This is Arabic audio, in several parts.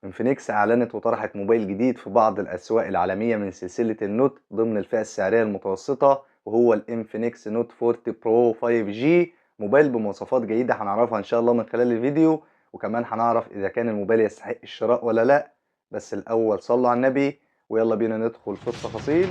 انفينكس أعلنت وطرحت موبايل جديد في بعض الأسواق العالمية من سلسلة النوت ضمن الفئة السعرية المتوسطة، وهو الانفينكس نوت 40 برو 5G. موبايل بمواصفات جيدة هنعرفها إن شاء الله من خلال الفيديو، وكمان هنعرف إذا كان الموبايل يستحق الشراء ولا لأ. بس الأول صلوا على النبي ويلا بينا ندخل في التفاصيل.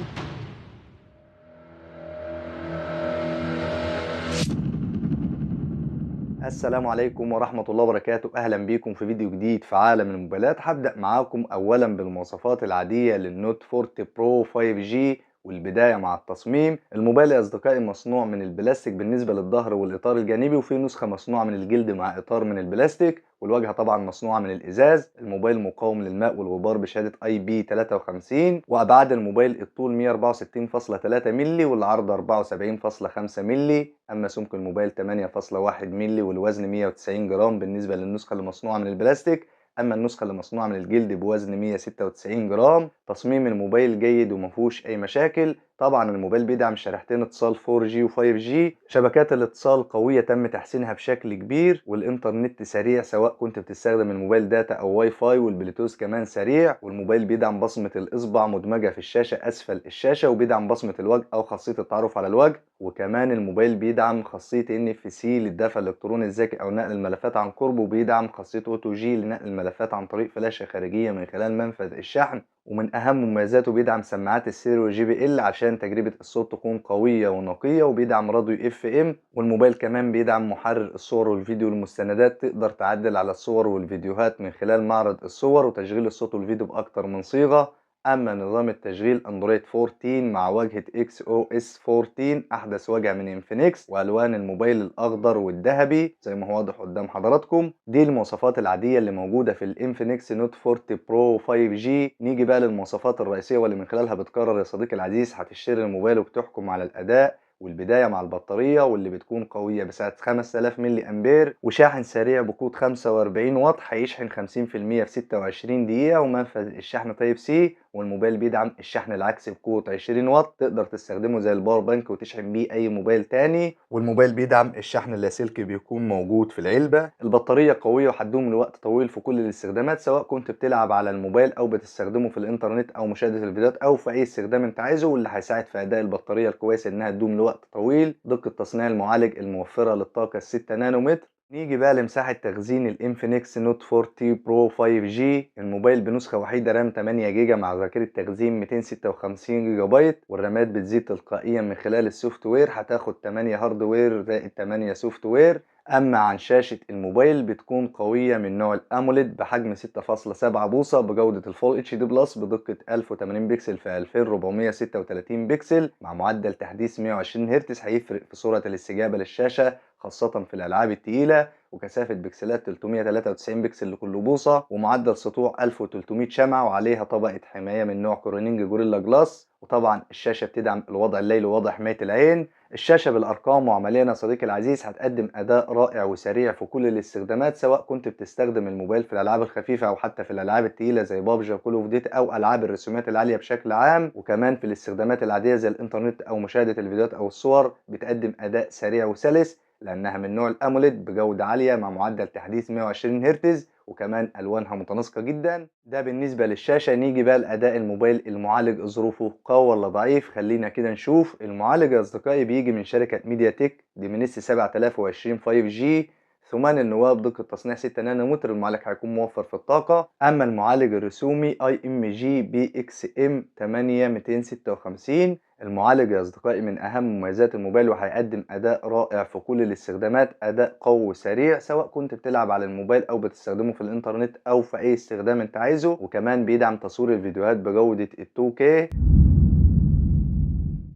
السلام عليكم ورحمة الله وبركاته، أهلا بيكم في فيديو جديد في عالم الموبايلات. هبدأ معاكم أولا بالمواصفات العادية للنوت 40 برو 5G، والبداية مع التصميم. الموبايل يا أصدقائي مصنوع من البلاستيك بالنسبة للظهر والإطار الجانبي، وفي نسخة مصنوعة من الجلد مع إطار من البلاستيك، والواجهة طبعا مصنوعة من الإزاز. الموبايل مقاوم للماء والغبار بشهادة IP53، وأبعاد الموبايل الطول 164.3 مللي والعرض 74.5 مللي. أما سمك الموبايل 8.1 مللي والوزن 190 جرام بالنسبة للنسخة اللي مصنوعة من البلاستيك. أما النسخة اللي مصنوعة من الجلد بوزن 196 جرام. تصميم الموبايل جيد ومفهوش أي مشاكل. طبعا الموبايل بيدعم شريحتين اتصال 4G و 5G. شبكات الاتصال قوية تم تحسينها بشكل كبير، والإنترنت سريع سواء كنت بتستخدم الموبايل داتا أو واي فاي، والبلوتوث كمان سريع. والموبايل بيدعم بصمة الإصبع مدمجة في الشاشة أسفل الشاشة، وبيدعم بصمة الوجه أو خاصية التعرف على الوجه. وكمان الموبايل بيدعم خاصية NFC للدفع الإلكتروني الذكي أو نقل الملفات عن قرب، وبيدعم خاصية AutoG لنقل الملفات عن طريق فلاشة خارجية من خلال منفذ الشحن. ومن أهم مميزاته بيدعم سماعات الستيريو JBL عشان تجربة الصوت تكون قوية ونقية، وبيدعم راديو FM. والموبايل كمان بيدعم محرر الصور والفيديو والمستندات، تقدر تعدل على الصور والفيديوهات من خلال معرض الصور، وتشغيل الصوت والفيديو بأكتر من صيغة. أما نظام التشغيل أندرويد 14 مع واجهة XOS 14 أحدث واجهة من انفينكس، وألوان الموبايل الأخضر والذهبي زي ما هو واضح قدام حضراتكم. دي المواصفات العادية اللي موجودة في الانفينكس نوت 40 برو 5G. نيجي بقى للمواصفات الرئيسية واللي من خلالها بتقرر يا صديقي العزيز هتشتري الموبايل وبتحكم على الأداء. والبداية مع البطارية واللي بتكون قوية بسعة 5000 ملي أمبير، وشاحن سريع بقود 45 واط هيشحن 50% في 26 دقيقة، ومنفذ الشحن تايب سي. والموبايل بيدعم الشحن العكسي بقوة 20 واط، تقدر تستخدمه زي الباور بانك وتشحن بيه أي موبايل تاني. والموبايل بيدعم الشحن اللاسلكي بيكون موجود في العلبة. البطارية قوية وهتدوم لوقت طويل في كل الاستخدامات، سواء كنت بتلعب على الموبايل أو بتستخدمه في الإنترنت أو مشاهدة الفيديوهات أو في أي استخدام أنت عايزه، واللي هيساعد في أداء البطارية الكويس إنها تدوم لوقت طويل. دقة تصنيع المعالج الموفرة للطاقة 6 نانومتر. نيجي بقى لمساحة تخزين الانفينكس نوت 40 برو 5G. الموبايل بنسخة وحيدة رام 8 جيجا مع ذاكرة تخزين 256 جيجا بايت، والرامات بتزيد تلقائيا من خلال السوفت وير، هتاخد 8 هاردوير زائد 8 سوفت وير. اما عن شاشة الموبايل بتكون قوية من نوع الاموليد بحجم 6.7 بوصة بجودة الفول اتش دي بلس بدقة 1080 بكسل في 2436 بكسل مع معدل تحديث 120 هرتز، هيفرق في سرعة الاستجابة للشاشة خاصة في الألعاب التقيلة. وكثافة بكسلات 393 بكسل لكل بوصة، ومعدل سطوع 1300 شمعة، وعليها طبقة حماية من نوع كورونينج جوريلا جلاس. وطبعا الشاشة بتدعم الوضع الليلي ووضع حماية العين. الشاشة بالأرقام وعمليا يا صديقي العزيز هتقدم أداء رائع وسريع في كل الاستخدامات، سواء كنت بتستخدم الموبايل في الألعاب الخفيفة أو حتى في الألعاب التقيلة زي بابجي وكول اوف ديوتي أو ألعاب الرسومات العالية بشكل عام. وكمان في الاستخدامات العادية زي الإنترنت أو مشاهدة الفيديوهات أو الصور بتقدم أداء سريع وسلس، لأنها من نوع الأموليد بجودة عالية مع معدل تحديث 120 هرتز، وكمان ألوانها متناسقة جدا. ده بالنسبة للشاشة. نيجي بقى لأداء الموبايل. المعالج ظروفه قوي ولا ضعيف؟ خلينا كده نشوف. المعالج يا أصدقائي بيجي من شركة ميديا تك ديمنسي 7020 5G، ثمان النواة بدقة تصنيع 6 نانومتر. المعالج هيكون موفر في الطاقة. أما المعالج الرسومي IMG BXM 8256. المعالج يا أصدقائي من أهم مميزات الموبايل، وهيقدم أداء رائع في كل الاستخدامات، أداء قوي وسريع سواء كنت بتلعب على الموبايل أو بتستخدمه في الإنترنت أو في أي استخدام أنت عايزه. وكمان بيدعم تصوير الفيديوهات بجودة 2K.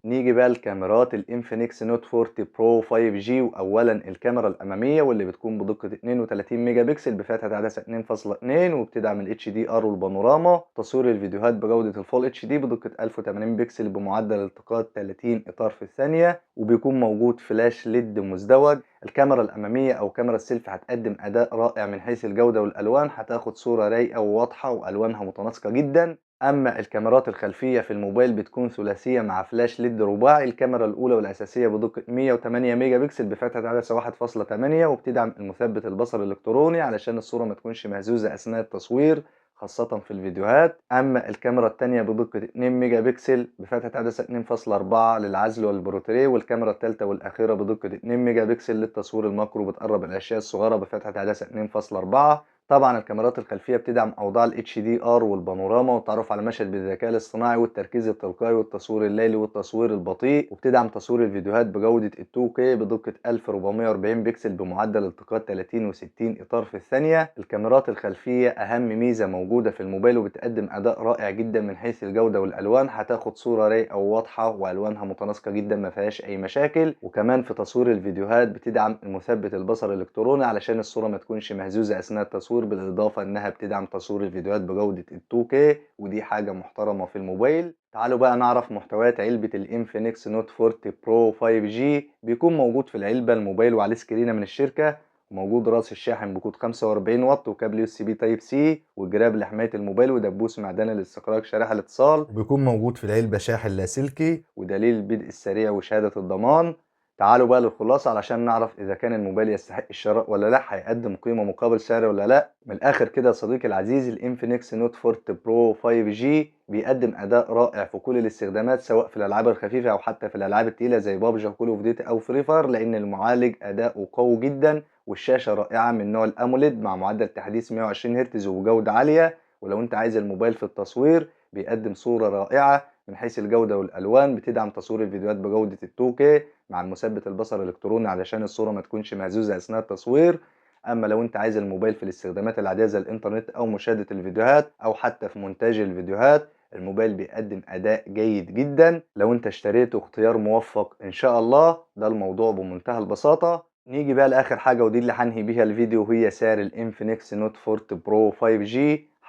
نيجي بقى لكاميرات الانفينكس نوت 40 برو 5G. واولا الكاميرا الاماميه واللي بتكون بدقه 32 ميجا بكسل بفتحه عدسه 2.2، وبتدعم الاتش دي ار والبانوراما. تصوير الفيديوهات بجوده الفول اتش دي بدقه 1080 بكسل بمعدل التقاط 30 اطار في الثانيه، وبيكون موجود فلاش ليد مزدوج. الكاميرا الاماميه او كاميرا السيلفي هتقدم اداء رائع من حيث الجوده والالوان، هتاخد صوره رايقه وواضحه والوانها متناسقه جدا. اما الكاميرات الخلفيه في الموبايل بتكون ثلاثيه مع فلاش ليد رباعي. الكاميرا الاولى والاساسيه بدقه 108 ميجا بكسل بفتحه عدسه 1.8، وبتدعم المثبت البصري الالكتروني علشان الصوره ما تكونش مهزوزه اثناء التصوير، خاصة في الفيديوهات. أما الكاميرا التانية بدقة 2 ميجا بكسل بفتحة عدسة 2.4 للعزل والبروتريه، والكاميرا التالتة والأخيرة بدقة 2 ميجا بكسل للتصوير الماكرو بتقرب الأشياء الصغيرة بفتحة عدسة 2.4. طبعا الكاميرات الخلفية بتدعم أوضاع ال HDR والبانوراما والتعرف على المشهد بالذكاء الاصطناعي والتركيز التلقائي والتصوير الليلي والتصوير البطيء، وبتدعم تصوير الفيديوهات بجودة ال 2K بدقة 1440 بكسل بمعدل التقاط 30 و60 إطار في الثانية. الكاميرات الخلفية أهم ميزة موجودة في الموبايل وبتقدم أداء رائع جدا من حيث الجودة والألوان، هتاخد صورة رايقة وواضحة وألوانها متناسقة جدا ما فيهاش أي مشاكل. وكمان في تصوير الفيديوهات بتدعم المثبت البصري الإلكتروني علشان الصورة ما تكونش مهزوزة أثناء التصوير، بالإضافة إنها بتدعم تصوير الفيديوهات بجودة ال 2K ودي حاجة محترمة في الموبايل. تعالوا بقى نعرف محتويات علبة الانفينكس نوت 40 برو 5G. بيكون موجود في العلبة الموبايل وعليه سكرينة من الشركة، وموجود راس الشاحن بقود 45 واط وكابل USB تايب سي وجراب لحماية الموبايل ودبوس معدني لاستخراج شريحة الاتصال. وبيكون موجود في العلبة شاحن لاسلكي ودليل البدء السريع وشهادة الضمان. تعالوا بقى للخلاصة علشان نعرف إذا كان الموبايل يستحق الشراء ولا لأ، هيقدم قيمة مقابل سعر ولا لأ. من الآخر كده يا صديقي العزيز، الانفينكس نوت 40 برو 5G بيقدم أداء رائع في كل الاستخدامات، سواء في الألعاب الخفيفة أو حتى في الألعاب التقيلة زي بابجي وكول أوف ديوتي أو فري فاير، لأن المعالج أداؤه قوي جدا والشاشة رائعة من نوع الأموليد مع معدل تحديث 120 هرتز وبجودة عالية. ولو أنت عايز الموبايل في التصوير بيقدم صورة رائعة من حيث الجودة والألوان، بتدعم تصوير الفيديوهات بجودة ال 2K مع المثبت البصري الإلكتروني علشان الصورة ما تكونش مهزوزة أثناء التصوير. أما لو أنت عايز الموبايل في الاستخدامات العادية زي الإنترنت أو مشاهدة الفيديوهات أو حتى في مونتاج الفيديوهات، الموبايل بيقدم أداء جيد جدا. لو أنت اشتريته اختيار موفق إن شاء الله. ده الموضوع بمنتهى البساطة. نيجي بقى لآخر حاجة ودي اللي هنهي بيها الفيديو، وهي سعر الانفينكس نوت 40 برو 5G.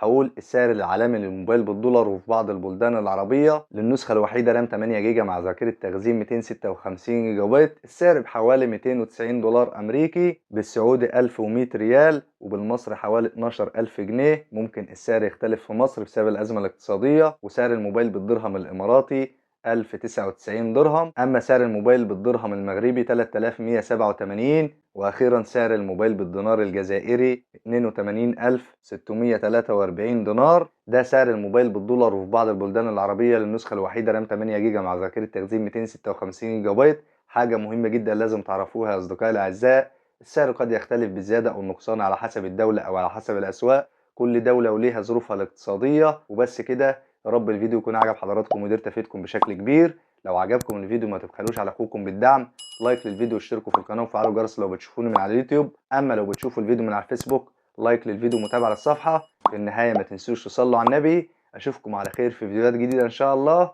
هقول السعر العالمي للموبايل بالدولار وفي بعض البلدان العربية للنسخة الوحيدة رام 8 جيجا مع ذاكرة تخزين 256 جيجا بايت السعر بحوالي 290 دولار أمريكي، بالسعودي 1100 ريال، وبالمصري حوالي 12000 جنيه. ممكن السعر يختلف في مصر بسبب الأزمة الاقتصادية. وسعر الموبايل بالدرهم الإماراتي 1099 درهم. أما سعر الموبايل بالدرهم المغربي 3187. وأخيرا سعر الموبايل بالدينار الجزائري 82643 دينار. ده سعر الموبايل بالدولار وفي بعض البلدان العربية للنسخة الوحيدة رام 8 جيجا مع ذاكرة تخزين 256 جيجا بايت. حاجة مهمة جدا لازم تعرفوها يا أصدقائي الأعزاء، السعر قد يختلف بالزيادة أو النقصان على حسب الدولة أو على حسب الأسواق، كل دولة وليها ظروفها الاقتصادية. وبس كده، يا رب الفيديو يكون عجب حضراتكم وقدرت افيدكم بشكل كبير. لو عجبكم الفيديو ما تبخلوش على اخوكم بالدعم، لايك للفيديو واشتركوا في القناه وفعلوا الجرس لو بتشوفوني من على اليوتيوب. اما لو بتشوفوا الفيديو من على الفيسبوك، لايك للفيديو ومتابعه للصفحه. في النهايه ما تنسوش تصلوا على النبي. اشوفكم على خير في فيديوهات جديده ان شاء الله.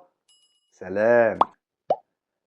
سلام.